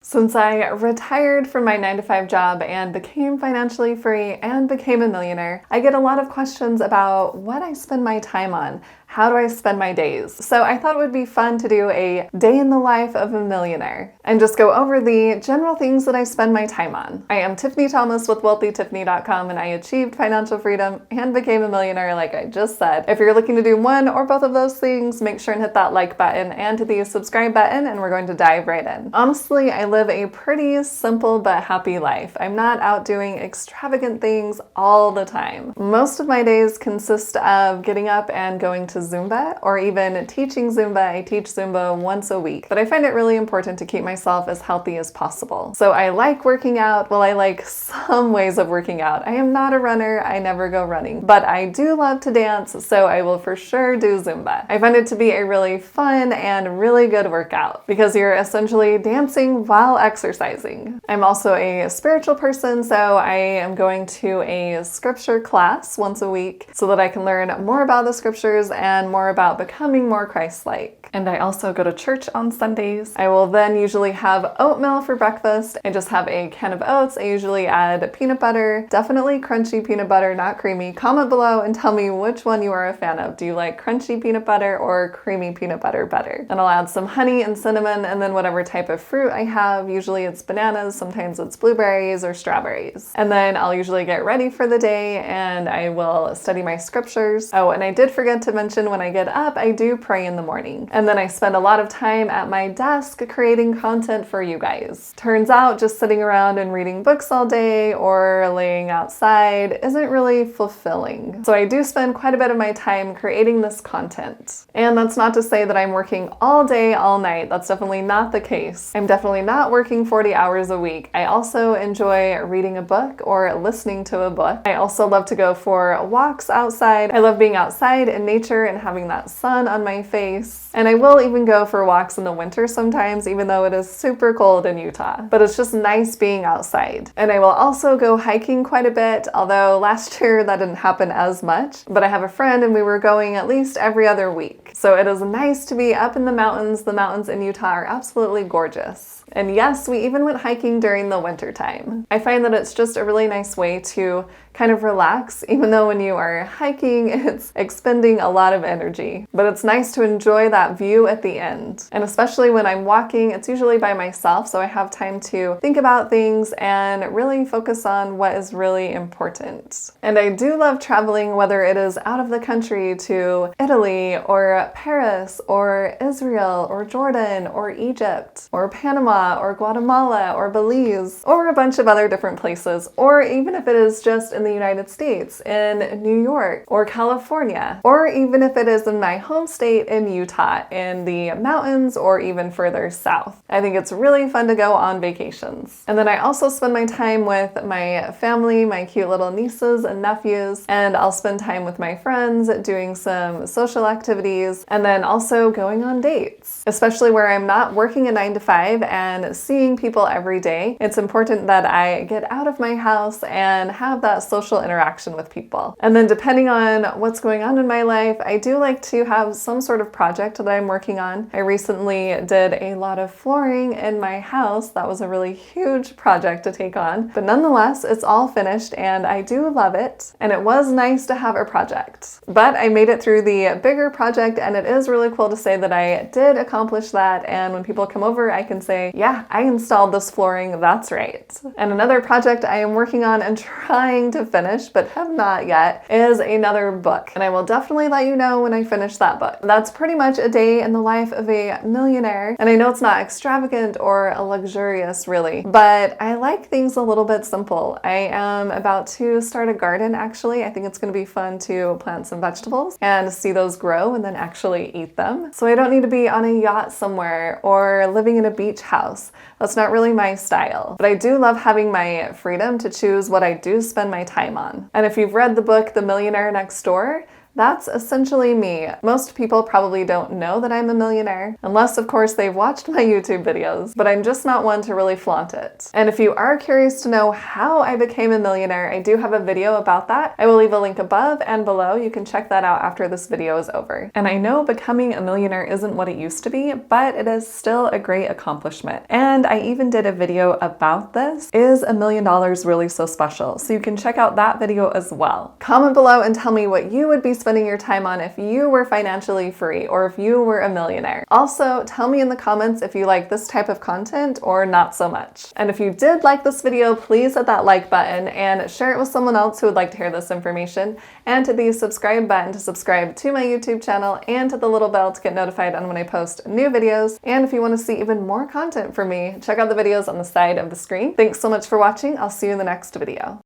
Since I retired from my 9-to-5 job and became financially free and became a millionaire, I get a lot of questions about what I spend my time on. How do I spend my days? So I thought it would be fun to do a day in the life of a millionaire and just go over the general things that I spend my time on. I am Tiffany Thomas with WealthyTiffany.com, and I achieved financial freedom and became a millionaire like I just said. If you're looking to do one or both of those things, make sure and hit that like button and the subscribe button, and we're going to dive right in. Honestly, I live a pretty simple but happy life. I'm not out doing extravagant things all the time. Most of my days consist of getting up and going to Zumba, or even teaching Zumba. I teach Zumba once a week, but I find it really important to keep myself as healthy as possible. So I like working out. Well, I like some ways of working out. I am not a runner. I never go running, but I do love to dance, so I will for sure do Zumba. I find it to be a really fun and really good workout because you're essentially dancing while exercising. I'm also a spiritual person, so I am going to a scripture class once a week so that I can learn more about the scriptures and more about becoming more Christ-like. And I also go to church on Sundays. I will then usually have oatmeal for breakfast. I just have a can of oats. I usually add peanut butter, definitely crunchy peanut butter, not creamy. Comment below and tell me which one you are a fan of. Do you like crunchy peanut butter or creamy peanut butter better? And I'll add some honey and cinnamon, and then whatever type of fruit I have. Usually it's bananas, sometimes it's blueberries or strawberries. And then I'll usually get ready for the day and I will study my scriptures. Oh, and I did forget to mention, when I get up, I do pray in the morning. And then I spend a lot of time at my desk creating content for you guys. Turns out just sitting around and reading books all day or laying outside isn't really fulfilling. So I do spend quite a bit of my time creating this content. And that's not to say that I'm working all day, all night. That's definitely not the case. I'm definitely not working 40 hours a week. I also enjoy reading a book or listening to a book. I also love to go for walks outside. I love being outside in nature and having that sun on my face. And I will even go for walks in the winter sometimes, even though it is super cold in Utah. But it's just nice being outside. And I will also go hiking quite a bit, although last year that didn't happen as much. But I have a friend and we were going at least every other week. So it is nice to be up in the mountains. The mountains in Utah are absolutely gorgeous. And yes, we even went hiking during the winter time. I find that it's just a really nice way to kind of relax, even though when you are hiking, it's expending a lot of energy. But it's nice to enjoy that view at the end. And especially when I'm walking, it's usually by myself, so I have time to think about things and really focus on what is really important. And I do love traveling, whether it is out of the country to Italy or Paris or Israel or Jordan or Egypt or Panama or Guatemala or Belize or a bunch of other different places, or even if it is just in the United States, in New York or California, or even if it is in my home state in Utah, in the mountains or even further south. I think it's really fun to go on vacations. And then I also spend my time with my family, my cute little nieces and nephews, and I'll spend time with my friends doing some social activities, and then also going on dates, especially where I'm not working a 9-to-5 and seeing people every day. It's important that I get out of my house and have that social interaction with people. And then depending on what's going on in my life, I do like to have some sort of project that I'm working on. I recently did a lot of flooring in my house. That was a really huge project to take on, but nonetheless, it's all finished and I do love it. And it was nice to have a project, but I made it through the bigger project, and it is really cool to say that I did accomplish that. And when people come over, I can say, yeah, I installed this flooring, that's right. And another project I am working on and trying to finish, but have not yet, is another book. And I will definitely let you know when I finish that book. That's pretty much a day in the life of a millionaire. And I know it's not extravagant or luxurious really, but I like things a little bit simple. I am about to start a garden actually. I think it's going to be fun to plant some vegetables and see those grow and then actually eat them. So I don't need to be on a yacht somewhere or living in a beach house. That's not really my style. But I do love having my freedom to choose what I do spend my time on. And if you've read the book, The Millionaire Next Door, That's essentially me. Most people probably don't know that I'm a millionaire, unless of course they've watched my YouTube videos, but I'm just not one to really flaunt it. And if you are curious to know how I became a millionaire, I do have a video about that. I will leave a link above and below. You can check that out after this video is over. And I know becoming a millionaire isn't what it used to be, but it is still a great accomplishment. And I even did a video about this. Is $1 million really so special? So you can check out that video as well. Comment below and tell me what you would be spending your time on if you were financially free or if you were a millionaire. Also, tell me in the comments if you like this type of content or not so much. And if you did like this video, please hit that like button and share it with someone else who would like to hear this information, and to the subscribe button to subscribe to my YouTube channel, and to the little bell to get notified on when I post new videos. And if you want to see even more content from me, check out the videos on the side of the screen. Thanks so much for watching. I'll see you in the next video.